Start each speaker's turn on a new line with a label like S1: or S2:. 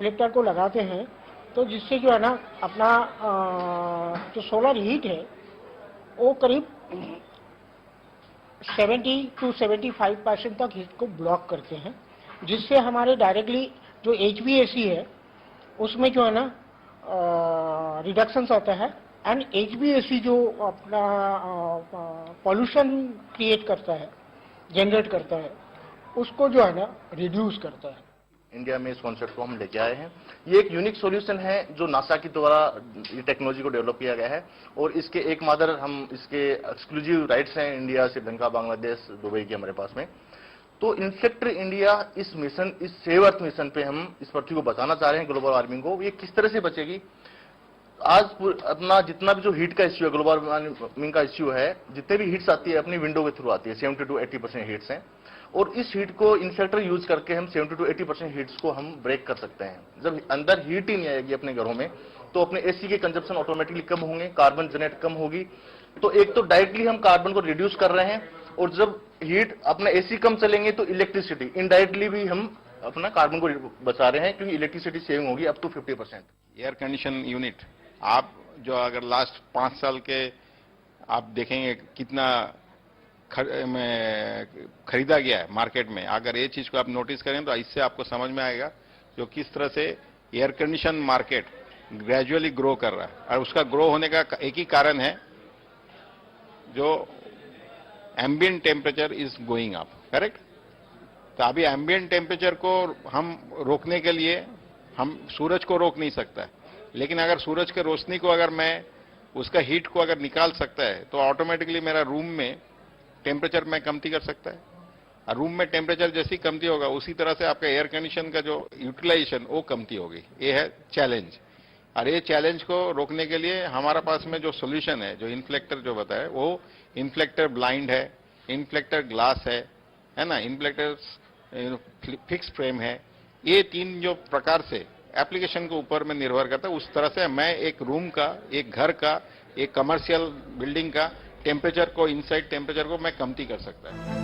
S1: इलेक्टर को लगाते हैं तो जिससे जो है ना अपना जो सोलर हीट है वो करीब 70 to 75% तक हीट को ब्लॉक करते हैं, जिससे हमारे डायरेक्टली जो HVAC है उसमें जो है ना रिडक्शन आता है। एंड HVAC जो अपना पॉल्यूशन क्रिएट करता है, जनरेट करता है, उसको जो है ना रिड्यूस करता है।
S2: इंडिया में इस कॉन्सेप्ट को हम लेके आए हैं। ये एक यूनिक सॉल्यूशन है जो नासा के द्वारा ये टेक्नोलॉजी को डेवलप किया गया है और इसके एक मादर हम इसके एक्सक्लूसिव राइट्स हैं इंडिया, श्रीलंका, बांग्लादेश, दुबई के हमारे पास में। तो इन्फ्लेक्टर इंडिया इस मिशन, इस सेव अर्थ मिशन पे हम इस पृथ्वी को बचाना चाह रहे हैं ग्लोबल वार्मिंग को। ये किस तरह से बचेगी? आज अपना जितना भी जो हीट का इश्यू है, ग्लोबल वार्मिंग का इश्यू है, जितने भी हीट्स आती है अपनी विंडो के थ्रू आती है, 70 to 80% हीट्स हैं और इस हीट को इन्फ्लेक्टर यूज करके हम 70 to 80% हीट्स को हम ब्रेक कर सकते हैं। जब अंदर हीट ही नहीं आएगी अपने घरों में तो अपने एसी के कंजप्शन ऑटोमेटिकली कम होंगे, कार्बन जनरेट कम होगी। तो एक तो डायरेक्टली हम कार्बन को रिड्यूस कर रहे हैं और जब हीट अपना एसी कम चलेंगे तो इलेक्ट्रिसिटी इनडायरेक्टली भी हम अपना कार्बन को बचा रहे हैं क्योंकि इलेक्ट्रिसिटी सेविंग होगी up to 50%।
S3: Air condition unit आप जो अगर लास्ट 5 साल के आप देखेंगे कितना खरीदा गया है मार्केट में, अगर ये चीज को आप नोटिस करें तो इससे आपको समझ में आएगा जो किस तरह से air condition market gradually grow कर रहा है। और उसका ग्रो होने का एक ही कारण है, जो ambient temperature is going up, correct. तो अभी एम्बिएंट टेम्परेचर को हम रोकने के लिए हम सूरज को रोक नहीं सकता है, लेकिन अगर सूरज के रोशनी को अगर मैं उसका हीट को अगर निकाल सकता है तो ऑटोमेटिकली मेरा रूम में टेम्परेचर में कमती कर सकता है। और रूम में टेम्परेचर जैसी कमती होगा उसी तरह से आपका एयर कंडीशन का जो यूटिलाइजेशन वो कमती होगी। ये है चैलेंज। और ये चैलेंज को रोकने के लिए हमारा पास में जो सोल्यूशन है, जो इन्फ्लेक्टर जो बताया, वो इन्फ्लेक्टर ब्लाइंड है, इन्फ्लेक्टर ग्लास है ना, इन्फ्लेक्टर फिक्स फ्रेम है। ये 3 जो प्रकार से एप्लीकेशन के ऊपर में निर्भर करता है, उस तरह से मैं एक रूम का, एक घर का, एक कमर्शियल बिल्डिंग का टेम्परेचर को, इनसाइड टेम्परेचर को मैं कमती कर सकता है।